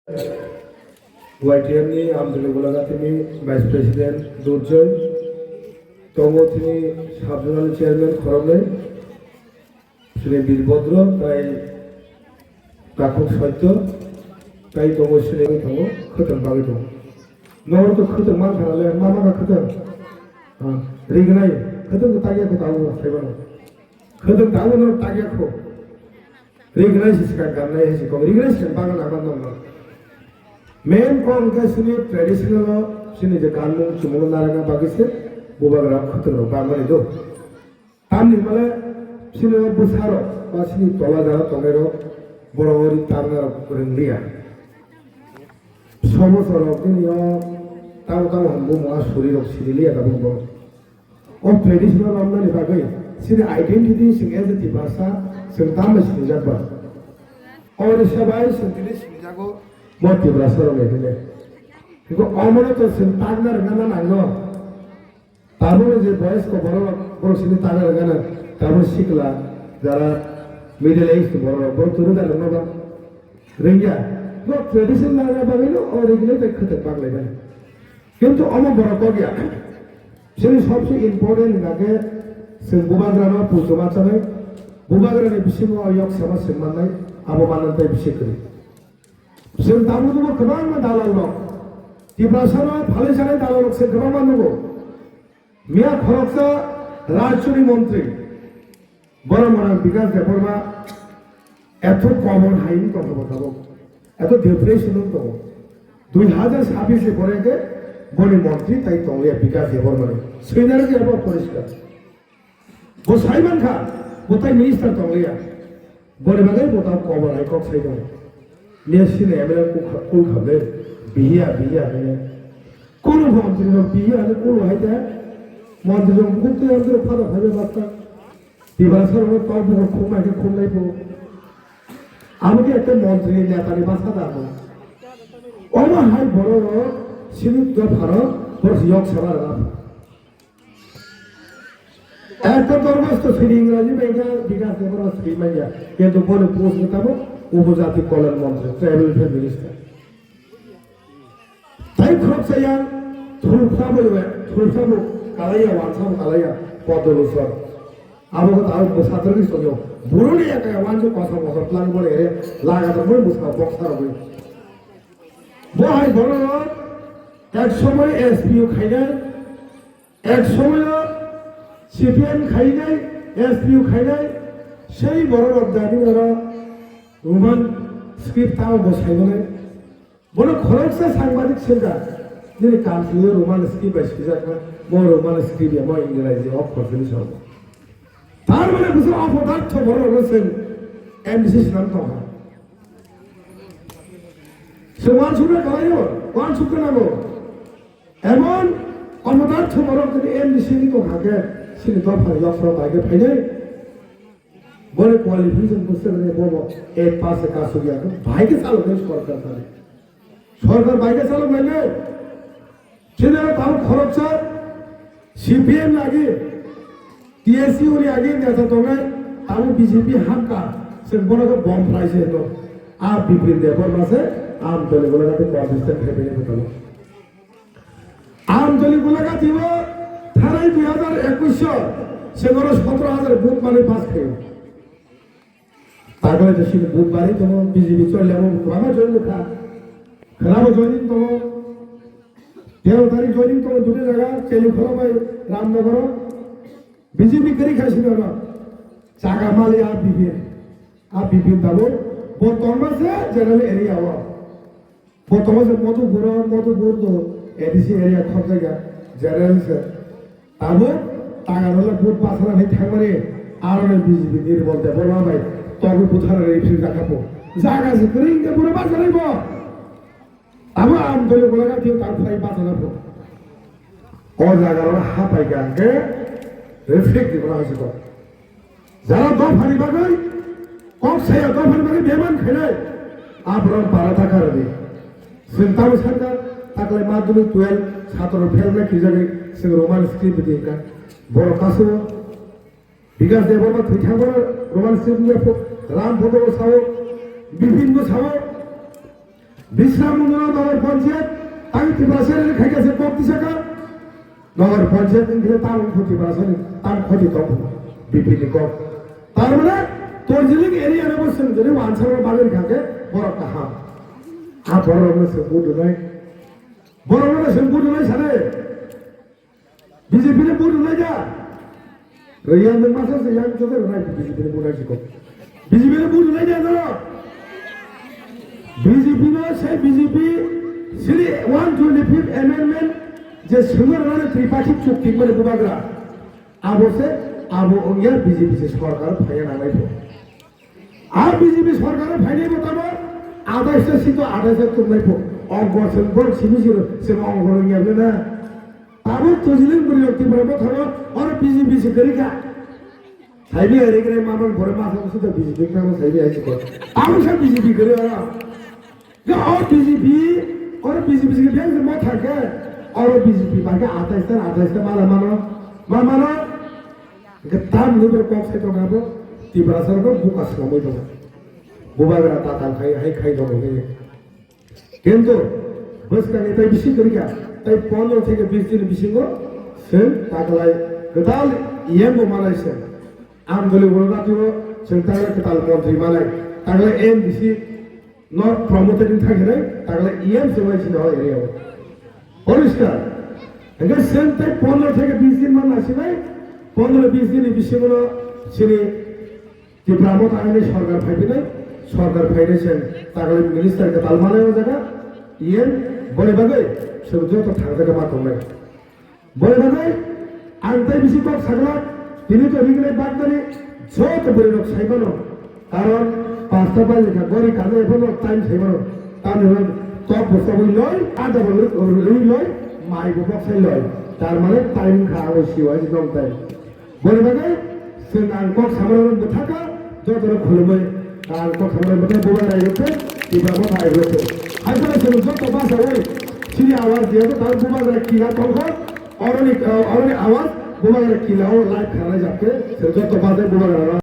YTMनि आमदुल्ला गलागातिनि vice president दुर्जय तंगोथिनि साबजोनाल chairman खरमले Shri Virbhadra ताई दाखक सत्य ताई तंगो सिने तंगो खतम बागै दं नवर तो खतम मान थानाले मा मा खतम रिगनाय खतम तागिया को तागो थाइबानो खतम तागो न तागिया को रिगनाय सिसका गाननाय हिसिको रिगनाय सिसका बागन आबान दं मेन कौन का सिने ट्रेडिशनल सिने जे कानून चुमुल नारंगा बागिसे बुबाग्रा खतरो बागने दो तामनि माले सिने बुसारो बा सिने तला जारा तमेरो बरवरी तारनार रंलिया समसर दिनियो ताव ताव हमबो मा शरीर सिरिलिया दाबो ओ ट्रेडिशनल हमनानि बागै सिने आइडेंटिटी सिंगे जे भाषा संताम सिने जाबा और सबाई संतिनि सिने जागो मोती ब्रासर में दिले क्योंकि अमर तो संतान रंगना नांगो ताबो जे बॉयज को बरो सिने तागा रंगना ताबो सिकला जरा मिडिल एज तो बरो तुरु दा रंगना रंगिया नो ट्रेडिशनल नागा बागैनो और रेगुलर पे खतक बागले बाय किंतु अमर बरो को गया सिने सबसे इंपोर्टेंट नागे जों बुबाग्रानो पुजमा चाने बुबाग्रानि बिसिङाव अयक समाज सन्माननाय आबमानन्थाय बिसिकरि जों दाबोदोबो गोबां दालाल दं दिब्रासाराव फाले जानाय दालाल से गोबां मानगौ मिया खरकसा राज्यनि मन्त्री बरमना विकास देबरमा एत कमन हाइन दं बताबो एत डिप्रेशन दं 2026 পরেকে বনি মন্ত্রী তাই তংলিয়া বিকাশ দেবরমানে সেনারে যে আবার পরিষ্কার ও সাইমান খা বোতাই মিনিস্টার তংলিয়া বনি বাগাই বোতা কবর আই কক সাইমান नेसिने एमएलए कुल खबले बिया बिया ने कुल मंत्री नो बिया ने कुल हाइदा मंत्री नो कुते अंदर फादा भाबे बाता दिबासर नो तब को खुमाय के खुमलाई पो आमके एकटा मंत्री नेतानि भाषा दानो ओमा हाय बरो सिनित द भारत बस योग सभा रा একটা দরবাস্ত শ্রী ইংরেজি বেঙ্গা বিকাশ দেবরা শ্রী মাইয়া কিন্তু বলে পোস্ট মেটাবো উপজাতি কল্যাণ মন্ত্রী ট্রাইবেল ওয়েলফেয়ার মিনিস্টার তাই খরচায়া থুলফাবো কালাইয়া ওয়ানসাম কালাইয়া পদ্মলোচন আমাকে তার সাতরকি সঙ্গে বুড়ি একা ওয়ানজো কথা কথা প্ল্যান বলে লাগাতে বই মুসা বক্সার বই বহাই বড় এক সময় এসপিও খাইনাই এক সময় সিপিএম খাইনাই এসপিও খাইনাই সেই বড় দাদিরা रोमान स्क्रिप्ट ताव बसाइबोले बनो खरकसा सांबादिक सेलगा दिनै कामसियो रोमान स्क्रिप्ट बासिजाका म रोमान स्क्रिप्ट या म इंग्राजी अफ करफिनि सब तार माने बुझो अपदार्थ बरो रसेन एमसी नाम तो हा समान सुरा गलायो वान सुका नागो एमन अपदार्थ बरो दिनै एमसी नि तो हागे सिनि तो फाइ लफ्रा बागे फाइनै बोले क्वालिफिकेशन पुस्तक ने बोलो एक पास से कास हो गया तो भाई के साल देश कर करता है सरकार भाई के साल मैंने जिन्हें ताऊ खरचा सीपीएम लागे टीएससी उन्हें आगे नेता तो मैं ताऊ बीजेपी हम का सिर्फ बोलो का बॉम्ब प्राइस है तो आप विपरीत देखो ना से आम दल बोला का तो पाकिस्तान है पहले बताओ आम दल बोला का थी वो 2021 से बोलो 17,000 बूथ माने पास थे तागले जैसे बुधवारी तो बीजेपी चले वो बाबा जोइन खा खराब जोइन तो 13 तारीख जोइन तो दूसरी जगह चली खरो भाई रामनगर बीजेपी करी खासी ना चागा माली आप बीपी दाबो वो तोमा से जनरल एरिया हुआ वो तोमा से मधुपुर तो एडीसी एरिया खर्च गया जनरल से ताबो तागारोला बुध पासरा नहीं थांगरे आरो बीजेपी नीर बोलते बोला भाई तब बुथार रेफिल राखाबो जागा से करिं के पुरो बाजा लाइबो अब आम दल बोलागा थियो तार फाइ बाजा लाबो और जागा रा हा पाइ गांगे रिफ्लेक्ट दिबो हासिबो जारा दो फारि बागै कम से दो फारि बागै बेमान खैनाय आब्र बाराता करदि सिंताव सरकार ताकले माध्यमिक 12 ছাত্র ফেলনা কি জায়গায় সে রোমান স্ক্রিপ্ট দিকা বড় কাছে বিকাশ দেবর্মা থিঠা বড় Roman script Ram photo Sao বিভিন্ন সাও বিশ্রাম মন্দির নগর পঞ্চায়েত তাই ত্রিপুরাশালী খাই গেছে 35 টাকা নগর পঞ্চায়েত থেকে তার ত্রিপুরাশালী তার ক্ষতি কম বিপিনি কম তার মানে তর্জিলিং এরিয়া রে বসছেন যদি আনসার বাগের খাকে বড় কাহা বড় সে বুঝ নাই বড় সে বুঝ নাই সারে বিজেপি রে বুঝ নাই যা রইয়ান মাসে সে ইয়াং চোখে নাই বিজেপি রে বুঝ নাই বিজেপি রে বুঝ নাই যা বিজেপি না সেই বিজেপি শ্রী 125 অ্যামেন্ডমেন্ট যে সুন্দরভাবে ত্রিপাক্ষিক চুক্তি করে বুবাগরা আবসে আবো অঙ্গিয়া বিজেপি সে সরকার ফাইয়া নামাইব আর বিজেপি সরকারের ফাইনাইব তারপর 28 সিট 28 তুমাইব অগসন বল সিমিছিল সে অঙ্গন গেলে না তারপর তজিলিন পরিবর্তন করে ধরো আর বিজেপি সে করিকা সাইবি আরে করে মামন ভরে মাথা বসে বিজেপি কাম সাইবি আইছে কর আমি সব বিজেপি করে আর और बीजेपी से क्या मत থাকে और बीजेपी बाकी 28 मानो ताम निबर कॉक से तो गाबो तिब्रा सरबो बुका समय दो बुबागरा ताता खाई दो কিন্তু বসকা নেতাই বেশি করিয়া তাই 15 থেকে 20 দিন বিশিঙ্গ সেন তাকলাই গদাল ইয়েমো মালাইছে আমদলি বড়গাতিও সেন্টারে কতাল মন্ত্রী মালাই তাকলাই MBC not promoted in Thailand, তাহলে ইএম সেবাই ছিল এরিয়া পরিষ্কার এখানে সেম টাইম 15 থেকে 20 দিন মান আসি নাই 15-20 দিন এই বিষয়গুলো ছেড়ে যে ব্রাহ্মণ আইনে সরকার ফাইবে নাই সরকার ফাইনেছেন তাহলে মিনিস্টারকে তালমানের জায়গা ইএম বলে বাগে সব যত থাকা জায়গা মাত্র নাই বলে বাগে আনতাই বেশি কম থাকলা তিনি তো রিগলে বাদ করে যত বলে লোক সাইবানো কারণ পাঁচটা পাই লেখা গরি কাজে এখনো টাইম সেবানো তার টপ বসাবই লয় আধা বলে লয় মাই বক্সাই লয় তার মানে টাইম খাওয়া অবশ্যই হয় একদম টাইম বলে বাগে সে আনকক সামনে থাকা যত খুলবে আনকক সামনে মধ্যে বোবা নাই রয়েছে এবার কথা রয়েছে আসলে সে যত বাসা হয় সিরি আওয়াজ দিয়ে তার বোবা গেলে কিনা কঙ্ক অরণি আওয়াজ বোবা গেলে কিনাও লাইভ খেলা যাচ্ছে সে যত বাজে বোবা গেল